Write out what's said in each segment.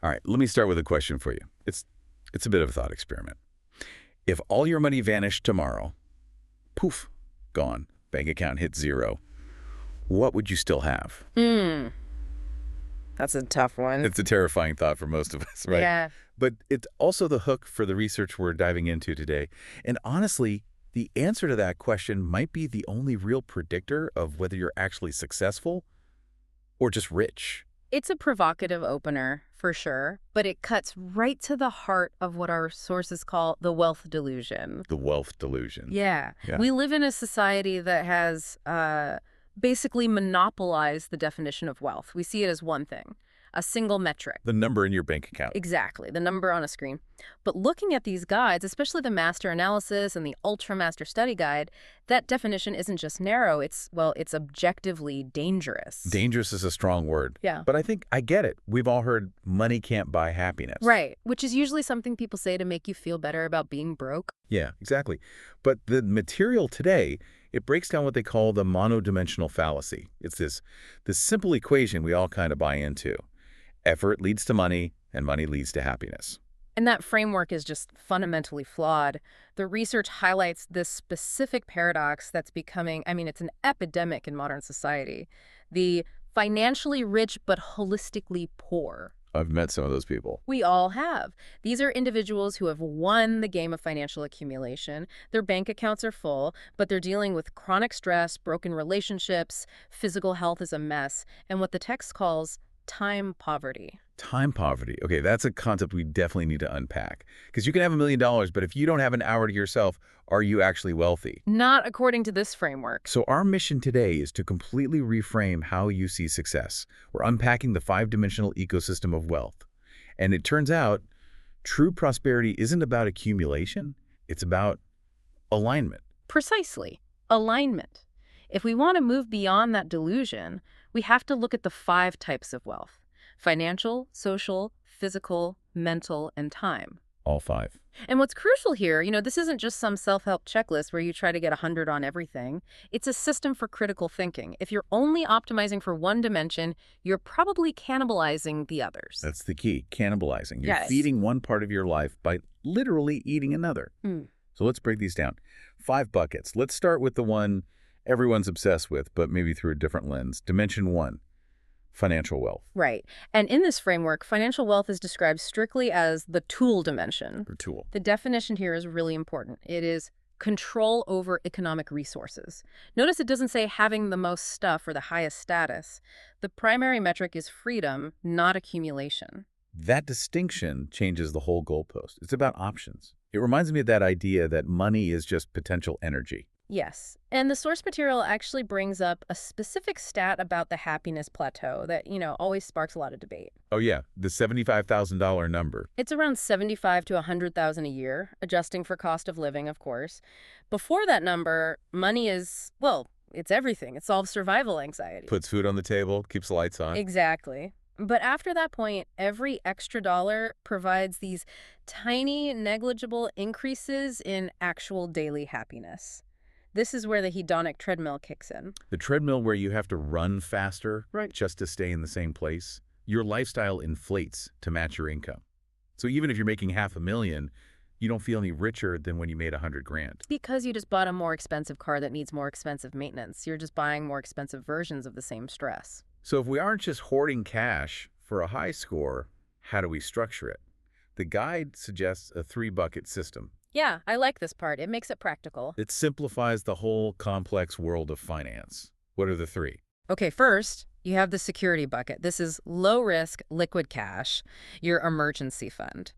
All right, let me start with a question for you. It's a bit of a thought experiment. If all your money vanished tomorrow, poof, gone, bank account hit zero, what would you still have? That's a tough one. It's a terrifying thought for most of us, right? Yeah. But it's also the hook for the research we're diving into today. And honestly, the answer to that question might be the only real predictor of whether you're actually successful or just rich. It's a provocative opener, for sure, but it cuts right to the heart of what our sources call the wealth delusion. The wealth delusion. Yeah. Yeah. We live in a society that has basically monopolized the definition of wealth. We see it as one thing, a single metric. The number in your bank account. Exactly, the number on a screen. But looking at these guides, especially the Master Analysis and the Ultra Master Study Guide, that definition isn't just narrow, it's objectively dangerous. Dangerous is a strong word. Yeah. But I think I get it. We've all heard money can't buy happiness. Right, which is usually something people say to make you feel better about being broke. Yeah, exactly. But the material today, it breaks down what they call the monodimensional fallacy. It's this simple equation we all kind of buy into. Effort leads to money, and money leads to happiness. And that framework is just fundamentally flawed. The research highlights this specific paradox that's becoming, it's an epidemic in modern society. The financially rich but holistically poor. I've met some of those people. We all have. These are individuals who have won the game of financial accumulation. Their bank accounts are full, but they're dealing with chronic stress, broken relationships, physical health is a mess, and what the text calls time poverty. Time poverty. Okay, that's a concept we definitely need to unpack. Because you can have $1 million, but if you don't have an hour to yourself, are you actually wealthy? Not according to this framework. So our mission today is to completely reframe how you see success. We're unpacking the 5-dimensional ecosystem of wealth. And it turns out, true prosperity isn't about accumulation. It's about alignment. Precisely. Alignment. If we want to move beyond that delusion, we have to look at the 5 types of wealth: financial, social, physical, mental, and time. All 5. And what's crucial here, this isn't just some self-help checklist where you try to get 100 on everything. It's a system for critical thinking. If you're only optimizing for one dimension, you're probably cannibalizing the others. That's the key, cannibalizing. You're Yes. feeding one part of your life by literally eating another. So let's break these down. 5 buckets. Let's start with the one everyone's obsessed with, but maybe through a different lens. Dimension 1, financial wealth. Right. And in this framework, financial wealth is described strictly as the tool dimension. Or tool. The definition here is really important. It is control over economic resources. Notice it doesn't say having the most stuff or the highest status. The primary metric is freedom, not accumulation. That distinction changes the whole goalpost. It's about options. It reminds me of that idea that money is just potential energy. Yes. And the source material actually brings up a specific stat about the happiness plateau that, always sparks a lot of debate. Oh yeah, the $75,000 number. It's around $75,000 to $100,000 a year, adjusting for cost of living, of course. Before that number, money is, it's everything. It solves survival anxiety. Puts food on the table, keeps the lights on. Exactly. But after that point, every extra dollar provides these tiny, negligible increases in actual daily happiness. This is where the hedonic treadmill kicks in. The treadmill where you have to run faster, Right. just to stay in the same place. Your lifestyle inflates to match your income. So even if you're making $500,000, you don't feel any richer than when you made $100,000. Because you just bought a more expensive car that needs more expensive maintenance. You're just buying more expensive versions of the same stress. So if we aren't just hoarding cash for a high score, how do we structure it? The guide suggests a 3-bucket system. Yeah, I like this part. It makes it practical. It simplifies the whole complex world of finance. What are the 3? Okay, first, you have the security bucket. This is low-risk liquid cash, your emergency fund.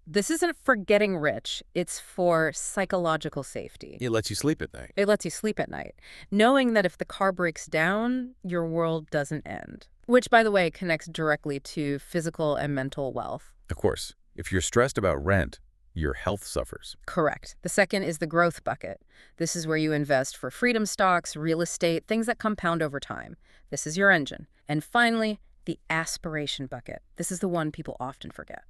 This isn't for getting rich. It's for psychological safety. It lets you sleep at night. It lets you sleep at night, knowing that if the car breaks down, your world doesn't end. Which, by the way, connects directly to physical and mental wealth. Of course, if you're stressed about rent, your health suffers. Correct. The second is the growth bucket. This is where you invest for freedom stocks, real estate, things that compound over time. This is your engine. And finally, the aspiration bucket. This is the one people often forget.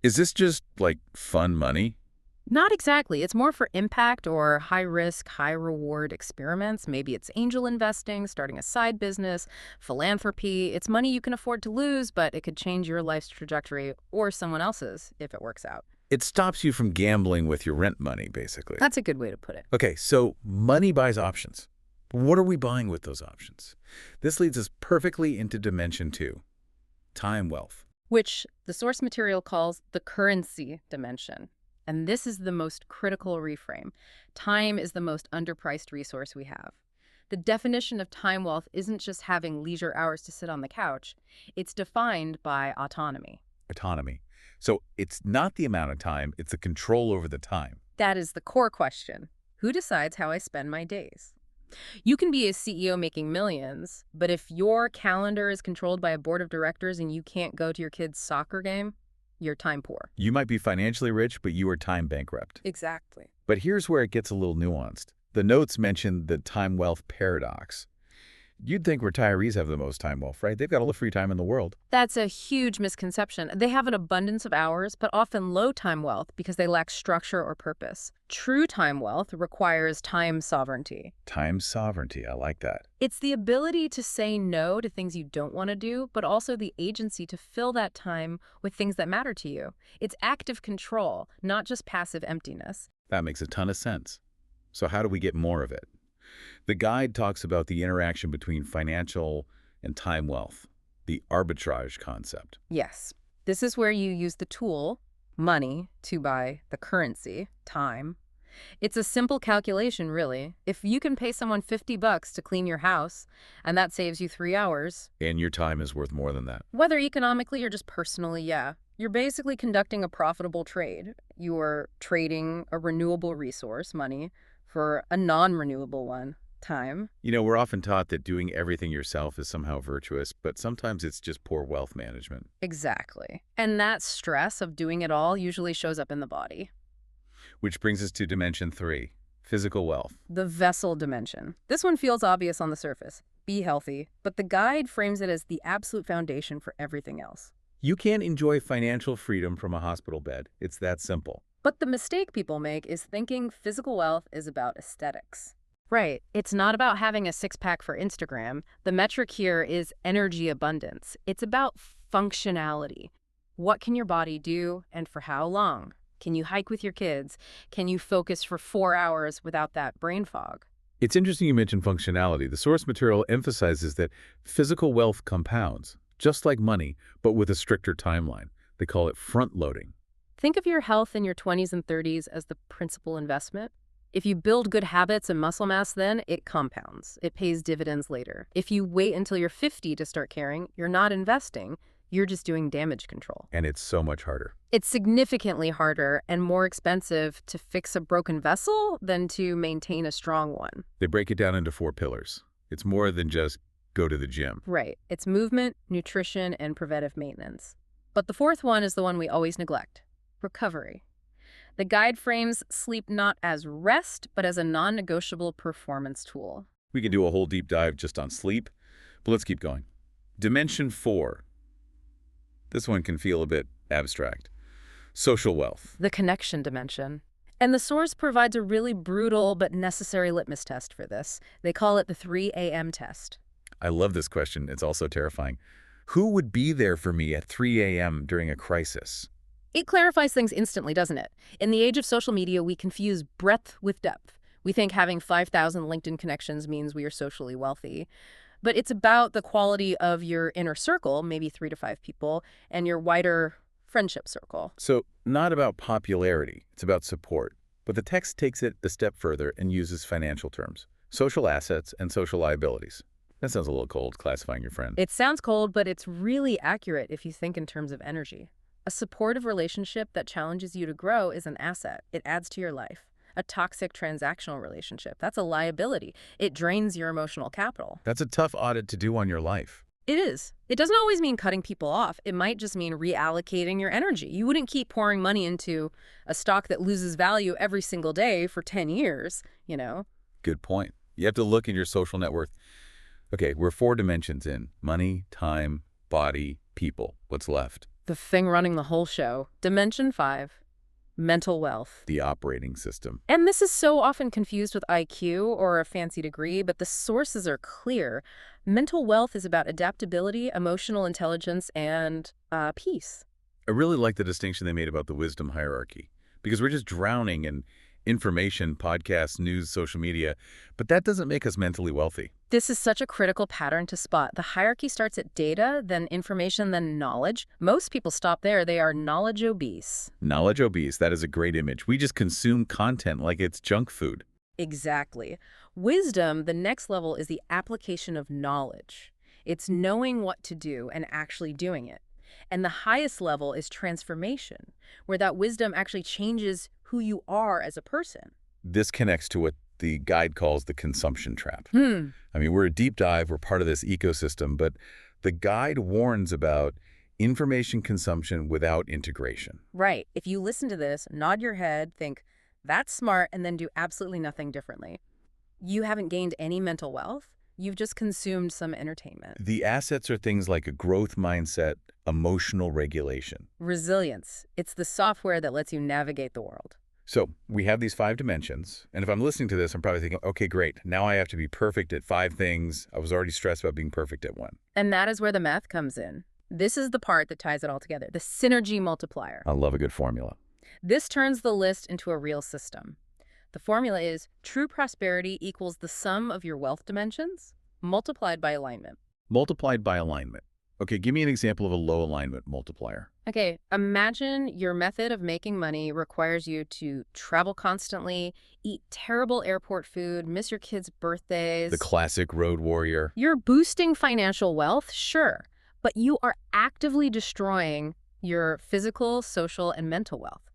Is this just like fun money? Not exactly. It's more for impact or high risk, high reward experiments. Maybe it's angel investing, starting a side business, philanthropy. It's money you can afford to lose, but it could change your life's trajectory or someone else's if it works out. It stops you from gambling with your rent money, basically. That's a good way to put it. Okay, so money buys options. What are we buying with those options? This leads us perfectly into dimension 2, time wealth. Which the source material calls the currency dimension. And this is the most critical reframe. Time is the most underpriced resource we have. The definition of time wealth isn't just having leisure hours to sit on the couch. It's defined by autonomy. Autonomy. So it's not the amount of time, it's the control over the time. That is the core question. Who decides how I spend my days? You can be a CEO making millions, but if your calendar is controlled by a board of directors and you can't go to your kid's soccer game, you're time poor. You might be financially rich, but you are time bankrupt. Exactly. But here's where it gets a little nuanced. The notes mention the time wealth paradox. You'd think retirees have the most time wealth, right? They've got all the free time in the world. That's a huge misconception. They have an abundance of hours, but often low time wealth because they lack structure or purpose. True time wealth requires time sovereignty. Time sovereignty, I like that. It's the ability to say no to things you don't want to do, but also the agency to fill that time with things that matter to you. It's active control, not just passive emptiness. That makes a ton of sense. So how do we get more of it? The guide talks about the interaction between financial and time wealth, the arbitrage concept. Yes, this is where you use the tool, money, to buy the currency, time. It's a simple calculation, really. If you can pay someone $50 to clean your house, and that saves you 3 hours, And your time is worth more than that. whether economically or just personally, yeah, you're basically conducting a profitable trade. You're trading a renewable resource, money, for a non-renewable one, time. You know, we're often taught that doing everything yourself is somehow virtuous, but sometimes it's just poor wealth management. Exactly. And that stress of doing it all usually shows up in the body. Which brings us to dimension 3, physical wealth. The vessel dimension. This one feels obvious on the surface. Be healthy. But the guide frames it as the absolute foundation for everything else. You can't enjoy financial freedom from a hospital bed. It's that simple. But the mistake people make is thinking physical wealth is about aesthetics. Right. It's not about having a six-pack for Instagram. The metric here is energy abundance. It's about functionality. What can your body do and for how long? Can you hike with your kids? Can you focus for 4 hours without that brain fog? It's interesting you mentioned functionality. The source material emphasizes that physical wealth compounds, just like money, but with a stricter timeline. They call it front-loading. Think of your health in your 20s and 30s as the principal investment. If you build good habits and muscle mass then, it compounds. It pays dividends later. If you wait until you're 50 to start caring, you're not investing. You're just doing damage control. And it's so much harder. It's significantly harder and more expensive to fix a broken vessel than to maintain a strong one. They break it down into 4 pillars. It's more than just go to the gym. Right. It's movement, nutrition, and preventive maintenance. But the fourth one is the one we always neglect: recovery. The guide frames sleep not as rest, but as a non-negotiable performance tool. We can do a whole deep dive just on sleep, but let's keep going. Dimension 4. This one can feel a bit abstract. Social wealth. The connection dimension. And the source provides a really brutal but necessary litmus test for this. They call it the 3 a.m. test. I love this question. It's also terrifying. Who would be there for me at 3 a.m. during a crisis? It clarifies things instantly, doesn't it? In the age of social media, we confuse breadth with depth. We think having 5,000 LinkedIn connections means we are socially wealthy. But it's about the quality of your inner circle, maybe 3 to 5 people, and your wider friendship circle. So, not about popularity, it's about support. But the text takes it a step further and uses financial terms: social assets and social liabilities. That sounds a little cold, classifying your friend. It sounds cold, but it's really accurate if you think in terms of energy. A supportive relationship that challenges you to grow is an asset. It adds to your life. A toxic transactional relationship, that's a liability. It drains your emotional capital. That's a tough audit to do on your life. It is. It doesn't always mean cutting people off. It might just mean reallocating your energy. You wouldn't keep pouring money into a stock that loses value every single day for 10 years, you know? Good point. You have to look in your social net worth. Okay, we're 4 dimensions in: money, time, body, people. What's left? The thing running the whole show. Dimension 5. Mental wealth. The operating system. And this is so often confused with IQ or a fancy degree, but the sources are clear. Mental wealth is about adaptability, emotional intelligence, and peace. I really like the distinction they made about the wisdom hierarchy, because we're just drowning in information, podcasts, news, social media, but that doesn't make us mentally wealthy. This is such a critical pattern to spot. The hierarchy starts at data, then information, then knowledge. Most people stop there. They are knowledge obese. Knowledge obese, that is a great image. We just consume content like it's junk food. Exactly. Wisdom, the next level, is the application of knowledge. It's knowing what to do and actually doing it. And the highest level is transformation, where that wisdom actually changes who you are as a person. This connects to what the guide calls the consumption trap. Hmm. I mean, we're a deep dive, we're part of this ecosystem, but the guide warns about information consumption without integration. Right. If you listen to this, nod your head, think, that's smart, and then do absolutely nothing differently. You haven't gained any mental wealth. You've just consumed some entertainment. The assets are things like a growth mindset, emotional regulation. Resilience. It's the software that lets you navigate the world. So we have these 5 dimensions, and if I'm listening to this, I'm probably thinking, okay, great, now I have to be perfect at 5 things. I was already stressed about being perfect at 1. And that is where the math comes in. This is the part that ties it all together, the synergy multiplier. I love a good formula. This turns the list into a real system. The formula is true prosperity equals the sum of your wealth dimensions multiplied by alignment. Multiplied by alignment. Okay, give me an example of a low alignment multiplier. Okay, imagine your method of making money requires you to travel constantly, eat terrible airport food, miss your kids' birthdays. The classic road warrior. You're boosting financial wealth, sure, but you are actively destroying your physical, social, and mental wealth.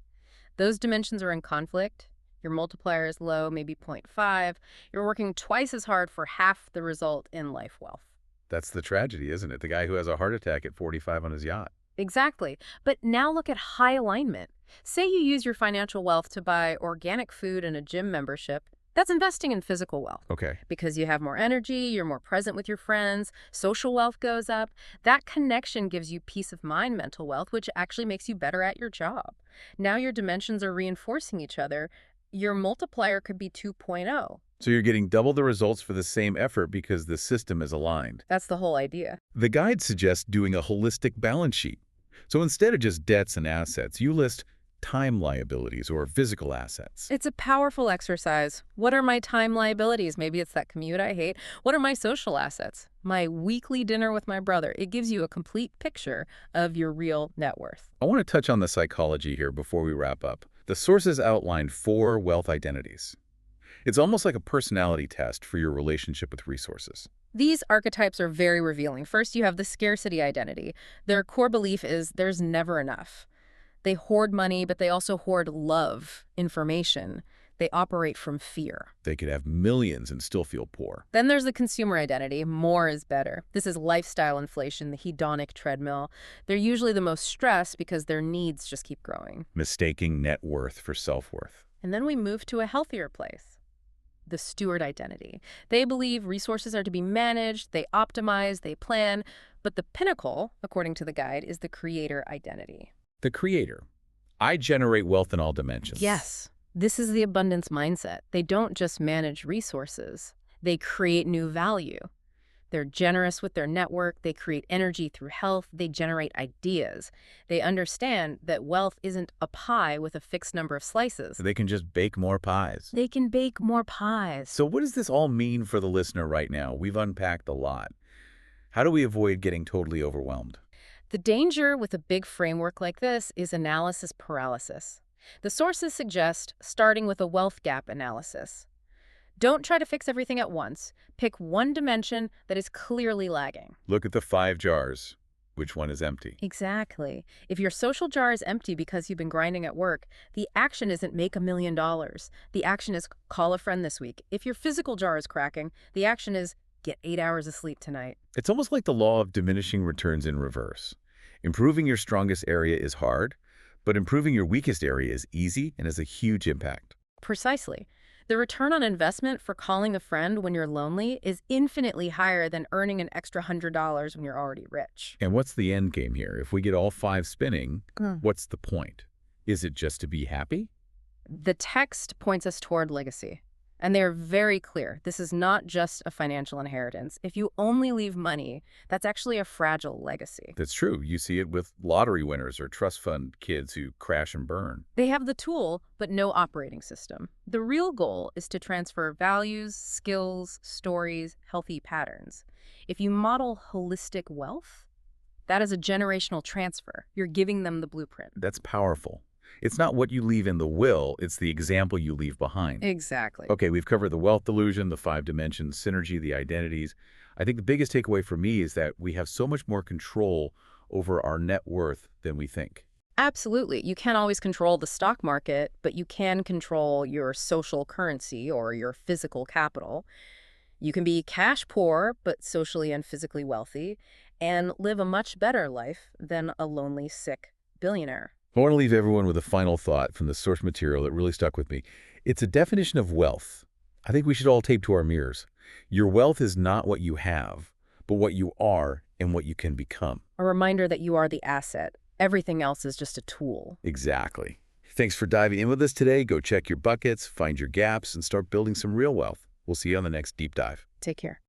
Those dimensions are in conflict. Your multiplier is low, maybe 0.5. You're working twice as hard for half the result in life wealth. That's the tragedy, isn't it? The guy who has a heart attack at 45 on his yacht. Exactly. But now look at high alignment. Say you use your financial wealth to buy organic food and a gym membership. That's investing in physical wealth. Okay. Because you have more energy, you're more present with your friends, social wealth goes up. That connection gives you peace of mind mental wealth, which actually makes you better at your job. Now your dimensions are reinforcing each other. Your multiplier could be 2.0. So you're getting double the results for the same effort because the system is aligned. That's the whole idea. The guide suggests doing a holistic balance sheet. So instead of just debts and assets, you list time liabilities or physical assets. It's a powerful exercise. What are my time liabilities? Maybe it's that commute I hate. What are my social assets? My weekly dinner with my brother. It gives you a complete picture of your real net worth. I want to touch on the psychology here before we wrap up. The sources outlined 4 wealth identities. It's almost like a personality test for your relationship with resources. These archetypes are very revealing. First, you have the scarcity identity. Their core belief is there's never enough. They hoard money, but they also hoard love, information. They operate from fear. They could have millions and still feel poor. Then there's the consumer identity. More is better. This is lifestyle inflation, the hedonic treadmill. They're usually the most stressed because their needs just keep growing. Mistaking net worth for self-worth. And then we move to a healthier place. The steward identity. They believe resources are to be managed, they optimize, they plan, but the pinnacle, according to the guide, is the creator identity. The creator. I generate wealth in all dimensions. Yes, this is the abundance mindset. They don't just manage resources, they create new value. They're generous with their network, they create energy through health, they generate ideas. They understand that wealth isn't a pie with a fixed number of slices. They can just bake more pies. They can bake more pies. So what does this all mean for the listener right now? We've unpacked a lot. How do we avoid getting totally overwhelmed? The danger with a big framework like this is analysis paralysis. The sources suggest starting with a wealth gap analysis. Don't try to fix everything at once. Pick one dimension that is clearly lagging. Look at the 5 jars. Which one is empty? Exactly. If your social jar is empty because you've been grinding at work, the action isn't make $1 million. The action is call a friend this week. If your physical jar is cracking, the action is get 8 hours of sleep tonight. It's almost like the law of diminishing returns in reverse. Improving your strongest area is hard, but improving your weakest area is easy and has a huge impact. Precisely. The return on investment for calling a friend when you're lonely is infinitely higher than earning an extra $100 when you're already rich. And what's the end game here? If we get all 5 spinning, what's the point? Is it just to be happy? The text points us toward legacy. And they are very clear. This is not just a financial inheritance. If you only leave money, that's actually a fragile legacy. That's true. You see it with lottery winners or trust fund kids who crash and burn. They have the tool, but no operating system. The real goal is to transfer values, skills, stories, healthy patterns. If you model holistic wealth, that is a generational transfer. You're giving them the blueprint. That's powerful. It's not what you leave in the will, it's the example you leave behind. Exactly. Okay, we've covered the wealth delusion, the 5 dimensions, synergy, the identities. I think the biggest takeaway for me is that we have so much more control over our net worth than we think. Absolutely. You can't always control the stock market, but you can control your social currency or your physical capital. You can be cash poor, but socially and physically wealthy, and live a much better life than a lonely, sick billionaire. I want to leave everyone with a final thought from the source material that really stuck with me. It's a definition of wealth. I think we should all tape to our mirrors. Your wealth is not what you have, but what you are and what you can become. A reminder that you are the asset. Everything else is just a tool. Exactly. Thanks for diving in with us today. Go check your buckets, find your gaps, and start building some real wealth. We'll see you on the next deep dive. Take care.